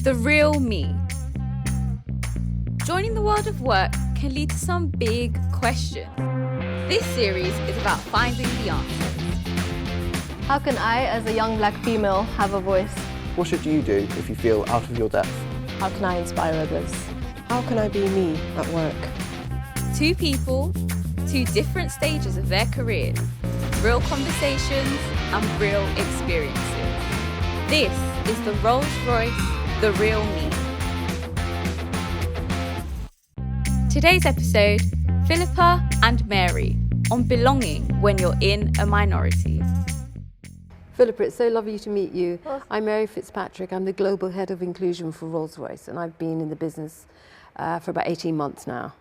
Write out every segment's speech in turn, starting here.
The real me. Joining the world of work can lead to some big questions. This series is about finding the answers. How can I, as a young black female, have a voice? What should you do if you feel out of your depth? How can I inspire others? How can I be me at work? Two people, two different stages of their careers, real conversations and real experiences. This is the Rolls-Royce, the real me. Today's episode, Philipa and Mary on belonging when you're in a minority. Philipa, it's so lovely to meet you. I'm Mary Fitzpatrick. I'm the Global Head of Inclusion for Rolls-Royce, and I've been in the business for about 18 months now.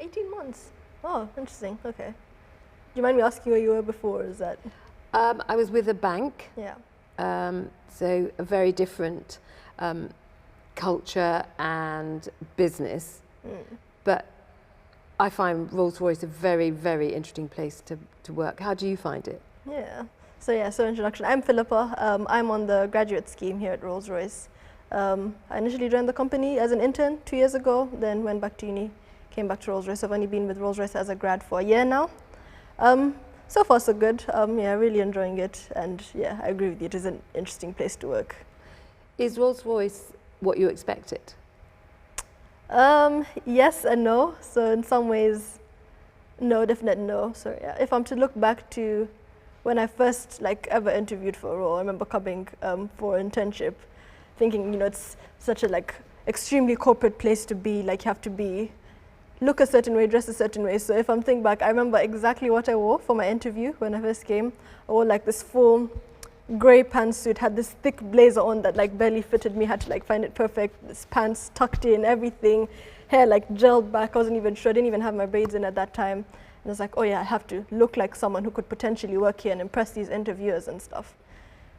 18 months? Oh, interesting. Okay. Do you mind me asking where you were before? Is that? I was with a bank. Yeah. So a very different culture and business. But I find Rolls-Royce a very, very interesting place to work. How do you find it? Yeah. So introduction. I'm Philipa. I'm on the graduate scheme here at Rolls-Royce. I initially joined the company as an intern 2 years ago, then went back to uni, came back to Rolls-Royce. I've only been with Rolls-Royce as a grad for a year now. So far so good. Yeah, really enjoying it, and yeah, I agree with you. It is an interesting place to work. Is Rolls-Royce what you expected? Yes and no. So in some ways, no, definite no. So yeah, if I'm to look back to when I first ever interviewed for a role, I remember coming for internship, thinking, it's such a extremely corporate place to be. You have to look a certain way, dress a certain way. So if I'm thinking back, I remember exactly what I wore for my interview when I first came. I wore this full grey pantsuit, had this thick blazer on that barely fitted me, had to find it perfect. This pants tucked in, everything, hair gelled back. I wasn't even sure, I didn't even have my braids in at that time. And I was like, oh yeah, I have to look like someone who could potentially work here and impress these interviewers and stuff.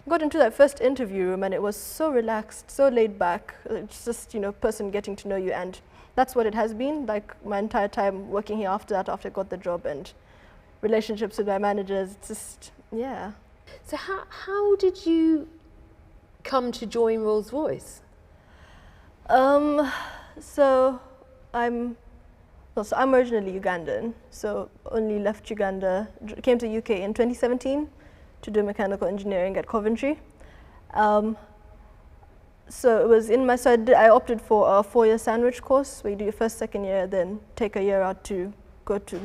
Got into that first interview room and it was so relaxed, so laid back. It's just, person getting to know you, and that's what it has been my entire time working here after that, after I got the job, and relationships with my managers, just, yeah. So how did you come to join Rolls-Royce? So I'm originally Ugandan, so only left Uganda, came to UK in 2017 to do mechanical engineering at Coventry. So it was I opted for a 4-year sandwich course where you do your first, second year, then take a year out to go to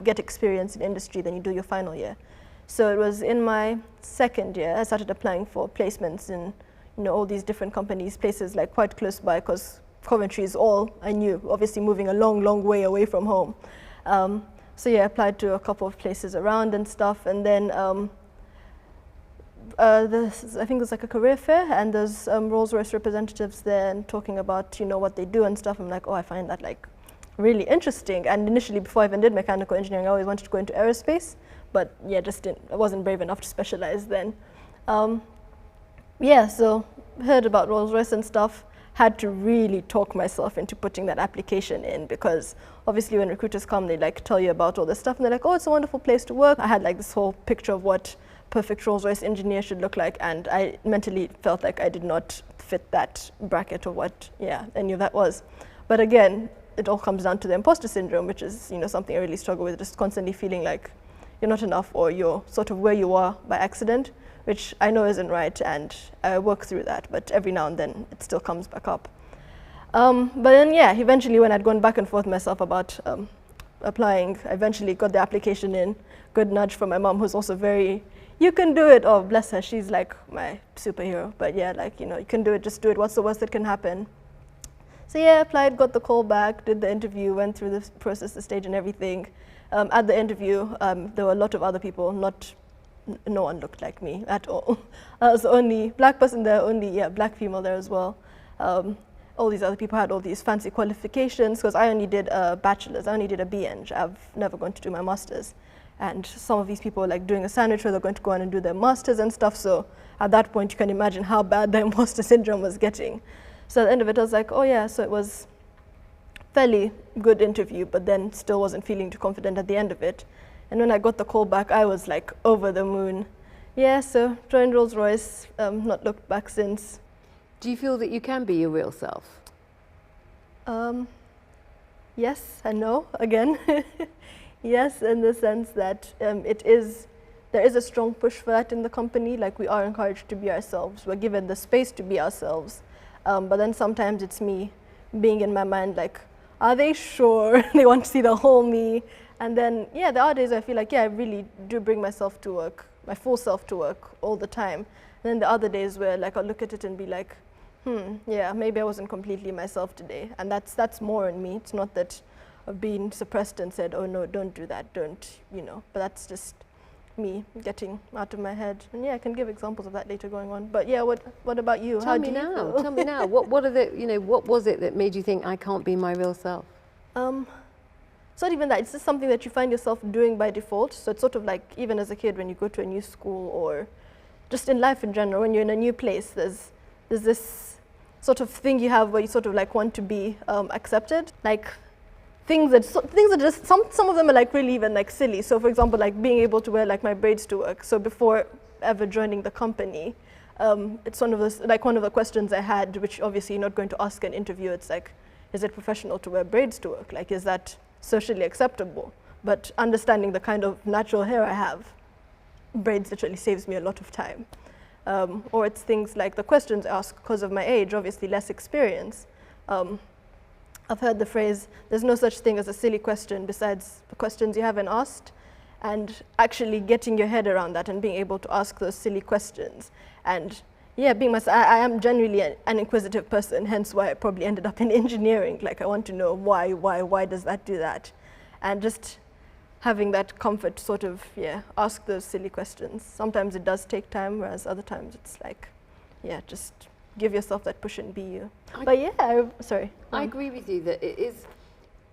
get experience in industry, then you do your final year. So it was in my second year I started applying for placements in all these different companies, places quite close by, because Coventry is all I knew, obviously moving a long, long way away from home. So yeah, I applied to a couple of places around and stuff, and then I think it was a career fair, and there's Rolls-Royce representatives there and talking about what they do and stuff. I'm like, oh, I find that really interesting. And initially, before I even did mechanical engineering, I always wanted to go into aerospace, but yeah, I wasn't brave enough to specialize then. Yeah, so heard about Rolls-Royce and stuff. Had to really talk myself into putting that application in, because obviously when recruiters come, they tell you about all this stuff, and they're like, oh, it's a wonderful place to work. I had this whole picture of what perfect Rolls-Royce engineer should look like, and I mentally felt like I did not fit that bracket of what any of that was. But again, it all comes down to the imposter syndrome, which is something I really struggle with, just constantly feeling like you're not enough, or you're sort of where you are by accident, which I know isn't right, and I work through that, but every now and then it still comes back up. But then yeah, eventually when I'd gone back and forth myself about applying, I eventually got the application in. Good nudge from my mom, who's also very, you can do it. Oh, bless her, she's my superhero. But yeah, you can do it, just do it. What's the worst that can happen? So yeah, applied, got the call back, did the interview, went through the process, the stage and everything. At the interview, there were a lot of other people, no one looked like me at all. I was the only black person there, only black female there as well. All these other people had all these fancy qualifications, because I only did a bachelor's, I only did a BEng. I've never gone to do my master's. And some of these people were doing a sandwich where they're going to go on and do their master's and stuff. So at that point, you can imagine how bad the imposter syndrome was getting. So at the end of it, I was like, oh yeah, so it was fairly good interview, but then still wasn't feeling too confident at the end of it. And when I got the call back, I was over the moon. Yeah, so joined Rolls-Royce, not looked back since. Do you feel that you can be your real self? Yes and no, again. Yes, in the sense that there is a strong push for that in the company. Like, we are encouraged to be ourselves. We're given the space to be ourselves. But then sometimes it's me being in my mind like, are they sure they want to see the whole me? And then, yeah, there are days I feel like, yeah, I really do bring myself to work, my full self to work all the time. And then the other days where, like, I'll look at it and be like, yeah, maybe I wasn't completely myself today. And that's more in me. It's not that I've been suppressed and said, oh no, don't do that, don't, but that's just me getting out of my head. And yeah, I can give examples of that later going on. But yeah, what about you? Tell me now. What was it that made you think I can't be my real self? It's not even that. It's just something that you find yourself doing by default. So it's sort of like, even as a kid, when you go to a new school, or just in life in general, when you're in a new place, there's this sort of thing you have where you sort of like want to be accepted. Like, things that just, some of them are like really even like silly. So for example, like being able to wear like my braids to work. So before ever joining the company, it's one of the questions I had, which obviously you're not going to ask an interview. It's like, is it professional to wear braids to work? Like, is that socially acceptable? But understanding the kind of natural hair I have, braids literally saves me a lot of time. Or it's things like the questions I ask because of my age, obviously less experience. I've heard the phrase, there's no such thing as a silly question besides the questions you haven't asked, and actually getting your head around that and being able to ask those silly questions. And yeah, being myself, I am genuinely an inquisitive person, hence why I probably ended up in engineering. Like, I want to know why does that do that? And just having that comfort to sort of, yeah, ask those silly questions. Sometimes it does take time, whereas other times it's like, yeah, just give yourself that push and be you. But yeah, sorry. I agree with you that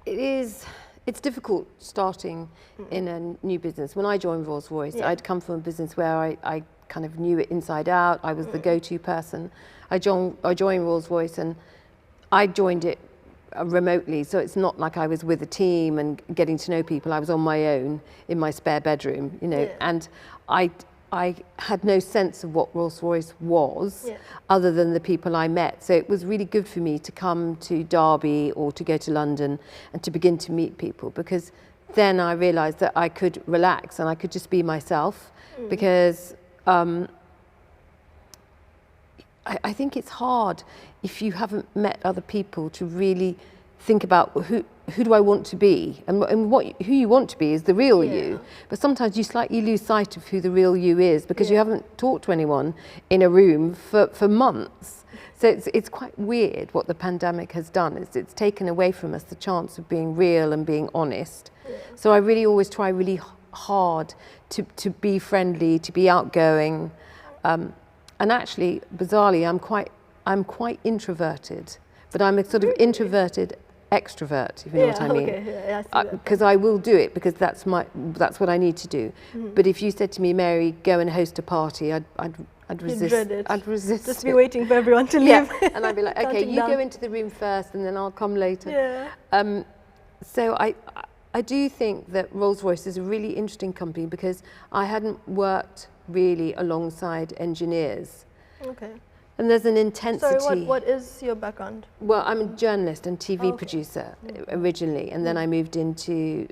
it's difficult starting in a new business. When I joined Rolls-Royce, I'd come from a business where I kind of knew it inside out. I was the go-to person. I joined Rolls-Royce, and I joined it remotely, so it's not like I was with a team and getting to know people. I was on my own in my spare bedroom, and I had no sense of what Rolls-Royce was other than the people I met. So it was really good for me to come to Derby or to go to London and to begin to meet people, because then I realised that I could relax and I could just be myself, because I think it's hard if you haven't met other people to really think about who do I want to be, and who you want to be is the real you. But sometimes you slightly lose sight of who the real you is because you haven't talked to anyone in a room for months. So it's quite weird what the pandemic has done. It's taken away from us the chance of being real and being honest. So I really always try really hard to be friendly, to be outgoing, and actually, bizarrely, I'm quite introverted, but I'm a sort of introverted extrovert, if you know what I mean. Because I will do it because that's what I need to do. But if you said to me, Mary, go and host a party, I'd resist. Dread it. I'd resist. Just be waiting for everyone to leave. And I'd be like, okay, you go into the room first, and then I'll come later. So I do think that Rolls-Royce is a really interesting company because I hadn't worked really alongside engineers. Okay. And there's an intensity. Sorry, what is your background? Well, I'm a journalist and TV producer originally, and then I moved into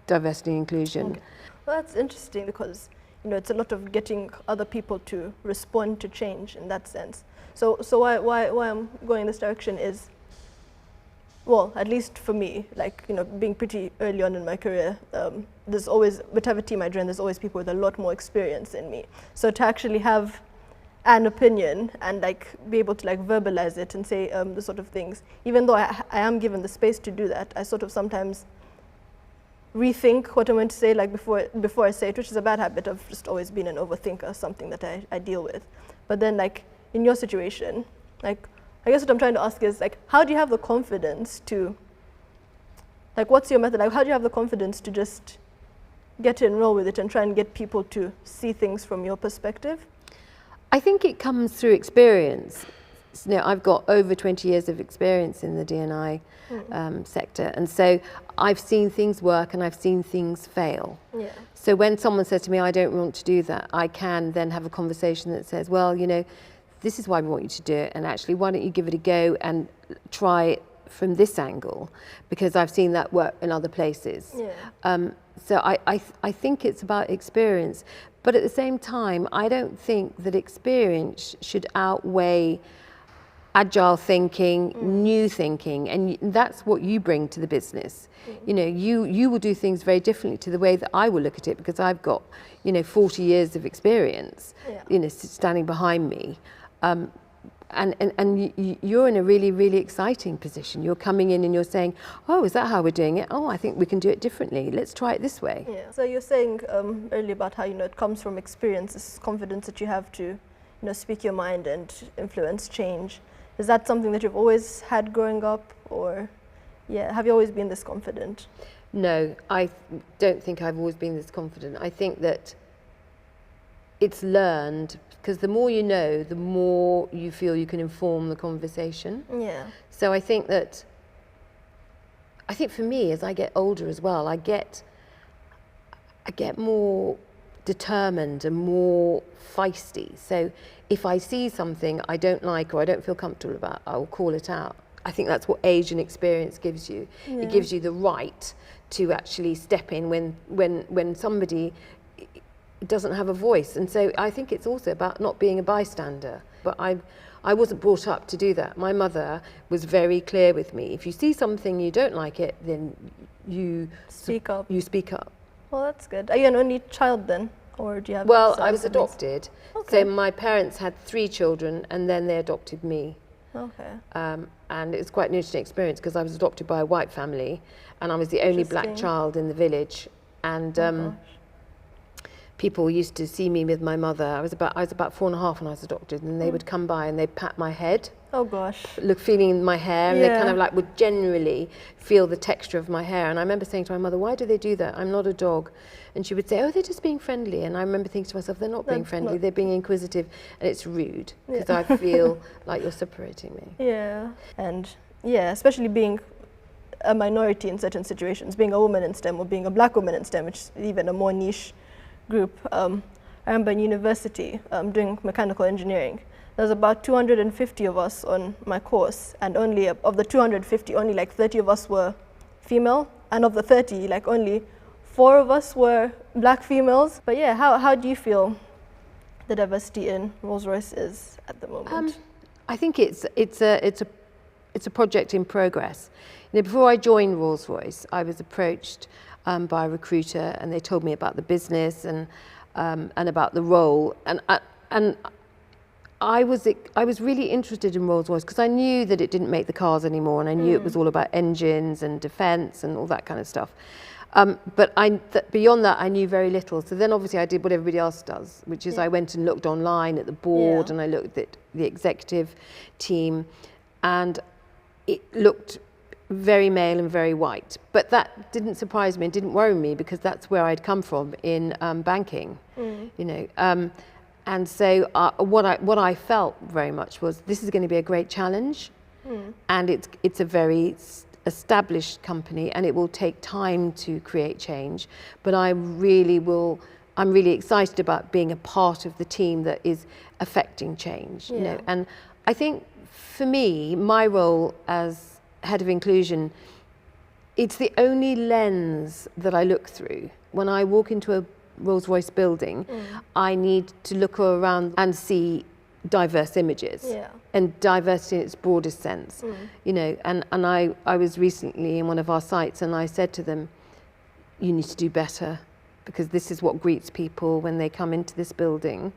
diversity and inclusion. Well, that's interesting because it's a lot of getting other people to respond to change in that sense. So why I'm going in this direction is, well, at least for me, like, being pretty early on in my career, there's always, whatever team I join, there's always people with a lot more experience than me. So to actually have an opinion and like be able to like verbalize it and say the sort of things, even though I am given the space to do that, I sort of sometimes rethink what I'm going to say like before I say it, which is a bad habit of just always being an overthinker, something that I deal with. But then like in your situation, like I guess what I'm trying to ask is like, how do you have the confidence to, like, what's your method? Like, how do you have the confidence to just get in, roll with it and try and get people to see things from your perspective? I think it comes through experience. I've got over 20 years of experience in the D&I sector, and so I've seen things work and I've seen things fail. So when someone says to me, I don't want to do that, I can then have a conversation that says, well, this is why we want you to do it, and actually why don't you give it a go and try it from this angle, because I've seen that work in other places. So I think it's about experience, but at the same time, I don't think that experience should outweigh agile thinking, new thinking, and that's what you bring to the business. You know, you will do things very differently to the way that I will look at it, because I've got, you know, 40 years of experience, you know, standing behind me. And you're in a really, really exciting position. You're coming in and you're saying, oh, is that how we're doing it? Oh, I think we can do it differently. Let's try it this way. Yeah. So you're saying earlier about how, you know, it comes from experience, this confidence that you have to, you know, speak your mind and influence change. Is that something that you've always had growing up, or have you always been this confident? No, I don't think I've always been this confident. I think that it's learned, because the more you know, the more you feel you can inform the conversation. Yeah. So I think for me, as I get older as well, I get more determined and more feisty. So if I see something I don't like or I don't feel comfortable about, I will call it out. I think that's what age and experience gives you. It gives you the right to actually step in when somebody doesn't have a voice. And so I think it's also about not being a bystander. But I wasn't brought up to do that. My mother was very clear with me. If you see something you don't like it, then you speak up. You speak up. Well, that's good. Are you an only child then? Or do you have Well, I was adopted. Okay. So my parents had 3 children and then they adopted me. Okay. And it was quite an interesting experience, because I was adopted by a white family and I was the only black child in the village. And people used to see me with my mother. I was about 4.5 when I was adopted, and they would come by and they'd pat my head. Oh gosh. Feeling my hair, and they kind of like would generally feel the texture of my hair. And I remember saying to my mother, why do they do that? I'm not a dog. And she would say, oh, they're just being friendly. And I remember thinking to myself, they're not being friendly, they're being inquisitive, and it's rude, because I feel like you're separating me. Yeah. And especially being a minority in certain situations, being a woman in STEM or being a black woman in STEM, which is even a more niche group. I remember in university doing mechanical engineering. There's about 250 of us on my course, and only of the 250, only like 30 of us were female, and of the 30, like only 4 of us were black females. But yeah, how do you feel the diversity in Rolls-Royce is at the moment? I think it's a project in progress. You know, before I joined Rolls-Royce, I was approached by a recruiter, and they told me about the business and about the role, and I was really interested in Rolls-Royce because I knew that it didn't make the cars anymore, and I knew it was all about engines and defence and all that kind of stuff. But beyond that, I knew very little. So then obviously I did what everybody else does, which is I went and looked online at the board and I looked at the executive team, and it looked very male and very white. But that didn't surprise me and didn't worry me, because that's where I'd come from in banking, you know. And so what I felt very much was, this is going to be a great challenge, and it's a very established company, and it will take time to create change. But I'm really excited about being a part of the team that is affecting change. You know, and I think for me, my role as head of inclusion, it's the only lens that I look through. When I walk into a Rolls-Royce building, I need to look around and see diverse images, and diversity in its broadest sense. You know, and I was recently in one of our sites, and I said to them, you need to do better, because this is what greets people when they come into this building,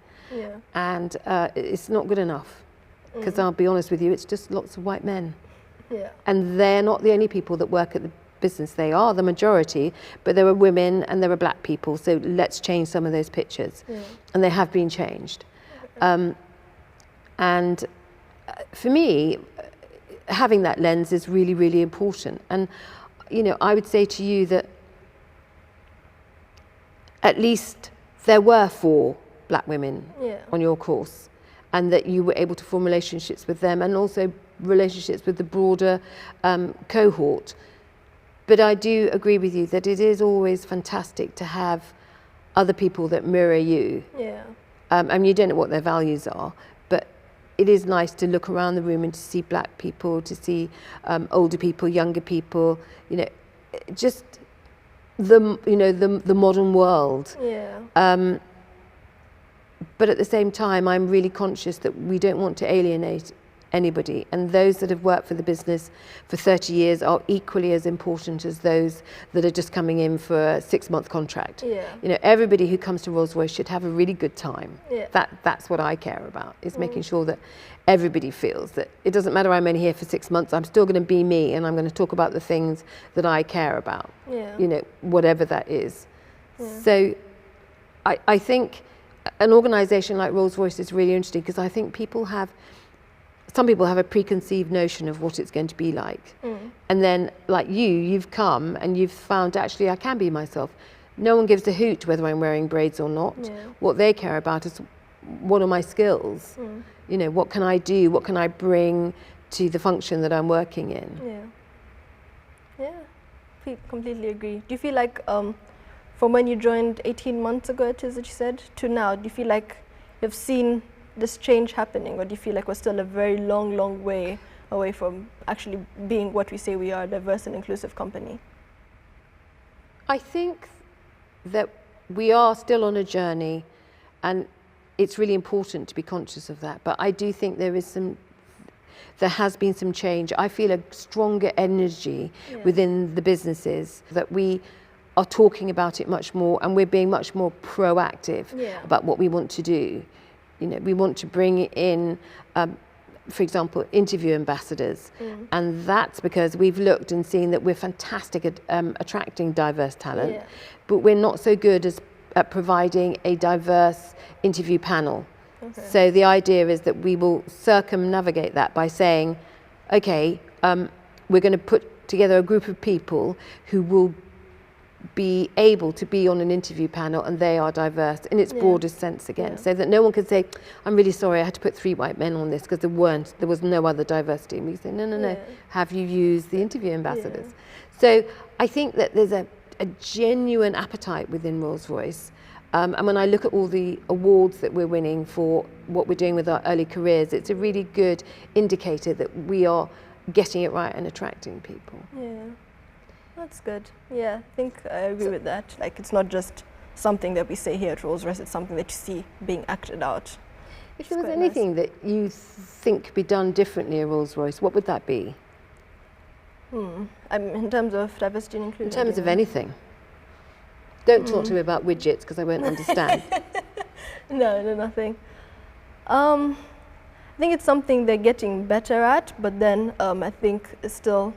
and it's not good enough, because I'll be honest with you, it's just lots of white men, and they're not the only people that work at the business. They are the majority, but there are women and there are black people, so let's change some of those pictures. And they have been changed. And for me, having that lens is really, really important. And you know, I would say to you that at least there were 4 black women on your course, and that you were able to form relationships with them, and also relationships with the broader cohort. But I do agree with you that it is always fantastic to have other people that mirror you. And you don't know what their values are, but it is nice to look around the room and to see black people, to see older people, younger people, you know, just the modern world. Yeah. But at the same time, I'm really conscious that we don't want to alienate anybody, and those that have worked for the business for 30 years are equally as important as those that are just coming in for a 6-month contract. Yeah. You know, everybody who comes to Rolls-Royce should have a really good time. Yeah. That's what I care about, is making sure that everybody feels that it doesn't matter I'm only here for 6 months, I'm still going to be me, and I'm going to talk about the things that I care about. Yeah. You know, whatever that is. So I think an organisation like Rolls-Royce is really interesting, because I think some people have a preconceived notion of what it's going to be like. And then, like you've come and you've found, actually, I can be myself. No one gives a hoot whether I'm wearing braids or not. Yeah. What they care about is, what are my skills? You know, what can I do? What can I bring to the function that I'm working in? Yeah. Completely agree. Do you feel like, from when you joined 18 months ago, it is that you said, to now, do you feel like you've seen this change happening, or do you feel like we're still a very long way away from actually being what we say we are, a diverse and inclusive company? I think that we are still on a journey, and it's really important to be conscious of that. But I do think there has been some change. I feel a stronger energy within the businesses, that we are talking about it much more, and we're being much more proactive about what we want to do. You know, we want to bring in, for example, interview ambassadors, and that's because we've looked and seen that we're fantastic at attracting diverse talent, but we're not so good at providing a diverse interview panel. So the idea is that we will circumnavigate that by saying, okay, we're going to put together a group of people who will be able to be on an interview panel, and they are diverse in its broadest sense again, so that no one can say, I'm really sorry, I had to put 3 white men on this because there was no other diversity. And we say, no, have you used the interview ambassadors? So I think that there's a genuine appetite within Rolls-Royce, and when I look at all the awards that we're winning for what we're doing with our early careers, it's a really good indicator that we are getting it right and attracting people. Yeah. That's good. Yeah, I think I agree with that. Like, it's not just something that we say here at Rolls-Royce, it's something that you see being acted out. If there was anything that you think could be done differently at Rolls-Royce, what would that be? In terms of diversity and inclusion? In terms of anything. Don't talk to me about widgets, because I won't understand. No, nothing. I think it's something they're getting better at, but then I think it's still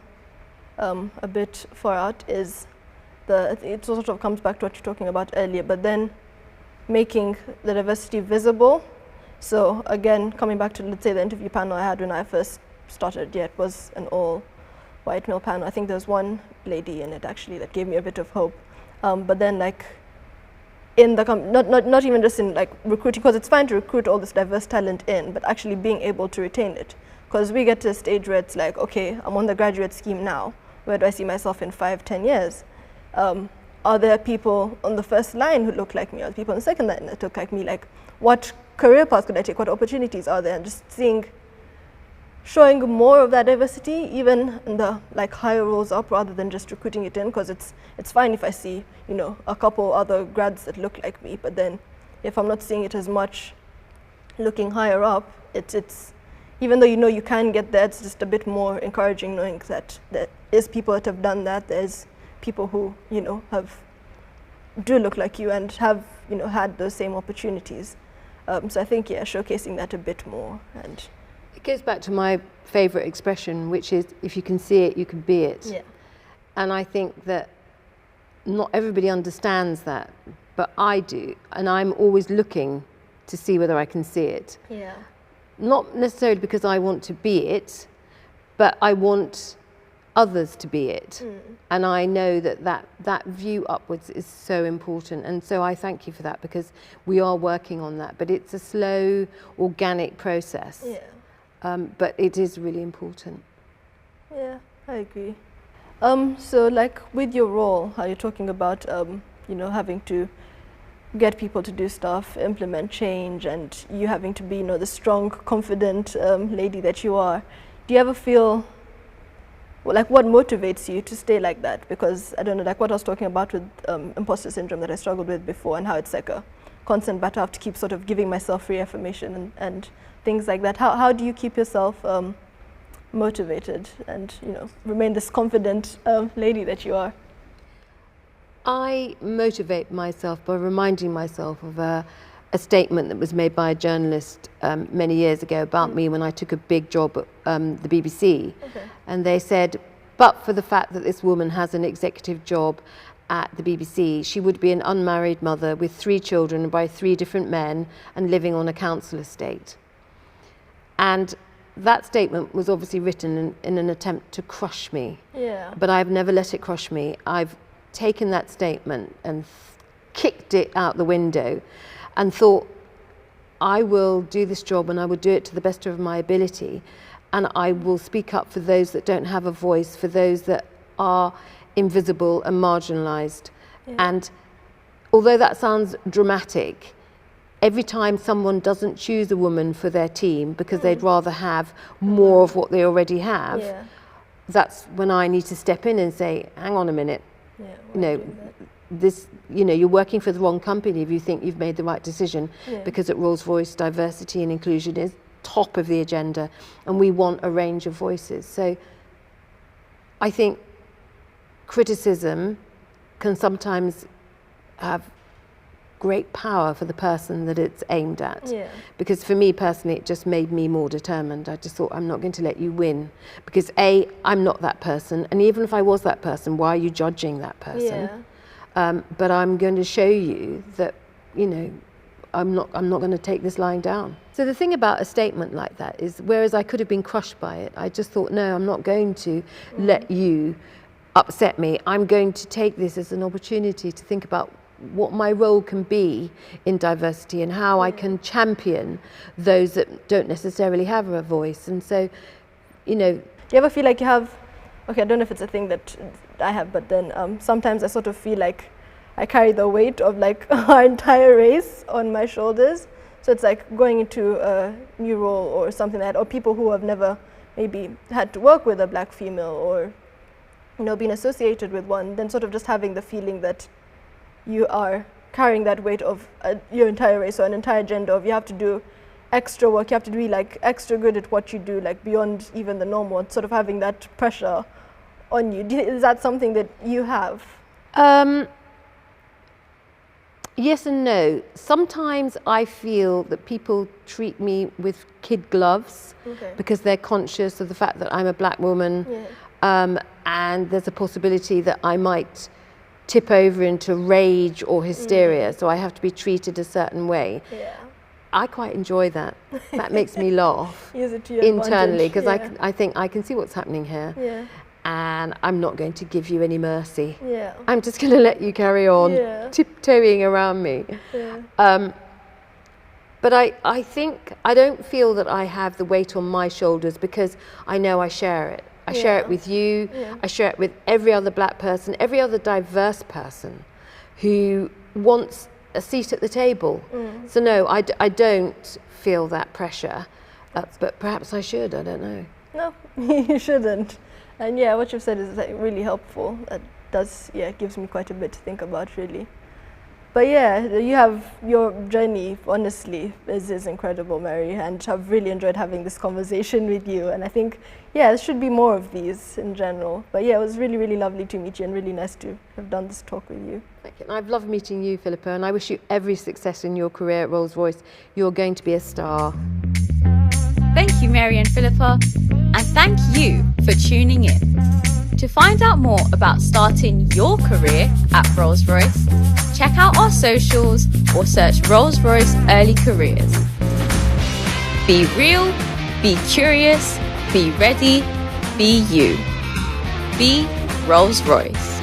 a bit far out, is it sort of comes back to what you're talking about earlier, but then making the diversity visible. So again, coming back to, let's say, the interview panel I had when I first started, it was an all white male panel. I think there was one lady in it actually that gave me a bit of hope. But then, like, in the not even just in like recruiting, because it's fine to recruit all this diverse talent in, but actually being able to retain it. Because we get to a stage where it's like, okay, I'm on the graduate scheme now. Where do I see myself in 5-10 years? Are there people on the first line who look like me? Are there people on the second line that look like me? Like, what career paths could I take? What opportunities are there? And just showing more of that diversity, even in the like higher roles up, rather than just recruiting it in. Because it's fine if I see, you know, a couple other grads that look like me, but then if I'm not seeing it as much looking higher up, it's even though you know you can get there, it's just a bit more encouraging knowing that there is people that have done that. There's people who, you know, do look like you and have, you know, had those same opportunities. So I think, showcasing that a bit more. And it goes back to my favourite expression, which is, if you can see it, you can be it. Yeah. And I think that not everybody understands that, but I do, and I'm always looking to see whether I can see it. Yeah. Not necessarily because I want to be it, but I want others to be it. And I know that view upwards is so important, and so I thank you for that, because we are working on that, but it's a slow, organic process. Yeah. But it is really important. Yeah, I agree. So like with your role, how you're talking about, you know, having to get people to do stuff, implement change, and you having to be, the strong, confident lady that you are. Do you ever feel, like, what motivates you to stay like that? Because, I don't know, like what I was talking about with imposter syndrome that I struggled with before, and how it's like a constant battle. I have to keep sort of giving myself reaffirmation and things like that. How do you keep yourself motivated and, remain this confident lady that you are? I motivate myself by reminding myself of a statement that was made by a journalist many years ago about me when I took a big job at the BBC. Okay. And they said, but for the fact that this woman has an executive job at the BBC, she would be an unmarried mother with 3 children by 3 different men and living on a council estate. And that statement was obviously written in an attempt to crush me. Yeah. But I've never let it crush me. I've taken that statement and kicked it out the window and thought, I will do this job and I will do it to the best of my ability, and I will speak up for those that don't have a voice, for those that are invisible and marginalised. Yeah. And although that sounds dramatic, every time someone doesn't choose a woman for their team because they'd rather have more of what they already have, that's when I need to step in and say, hang on a minute, you're working for the wrong company if you think you've made the right decision, because at Rolls-Royce diversity and inclusion is top of the agenda and we want a range of voices. So I think criticism can sometimes have great power for the person that it's aimed at. Because for me personally, it just made me more determined. I just thought, I'm not going to let you win, because A, I'm not that person, and even if I was that person, why are you judging that person? But I'm going to show you that, I'm not going to take this lying down. So the thing about a statement like that is, whereas I could have been crushed by it, I just thought, no, I'm not going to let you upset me. I'm going to take this as an opportunity to think about what my role can be in diversity and how I can champion those that don't necessarily have a voice. And so, do you ever feel like you have, okay, I don't know if it's a thing that I have, but then sometimes I sort of feel like I carry the weight of like our entire race on my shoulders. So it's like going into a new role or something like that, or people who have never maybe had to work with a black female or, been associated with one, then sort of just having the feeling that you are carrying that weight of your entire race or an entire gender, of you have to do extra work, you have to be like extra good at what you do, like beyond even the normal, sort of having that pressure on you. Is that something that you have? Yes and no. Sometimes I feel that people treat me with kid gloves because they're conscious of the fact that I'm a black woman, and there's a possibility that I might tip over into rage or hysteria, so I have to be treated a certain way. I quite enjoy that. That makes me laugh. Use it to your internally, because advantage. I think I can see what's happening here, and I'm not going to give you any mercy. I'm just going to let you carry on tiptoeing around me. But I think I don't feel that I have the weight on my shoulders, because I know I share it. I share it with you, I share it with every other black person, every other diverse person who wants a seat at the table. So no, I don't feel that pressure, but perhaps I should, I don't know. No, you shouldn't. And what you've said is like really helpful. It does, gives me quite a bit to think about, really. But you have your journey, honestly, is incredible, Mary, and I've really enjoyed having this conversation with you. And I think, there should be more of these in general. But it was really, really lovely to meet you and really nice to have done this talk with you. Thank you. And I've loved meeting you, Philippa, and I wish you every success in your career at Rolls-Royce. You're going to be a star. Thank you, Mary and Philippa, and thank you for tuning in. To find out more about starting your career at Rolls-Royce, check out our socials or search Rolls-Royce Early Careers. Be real, be curious, be ready, be you. Be Rolls-Royce.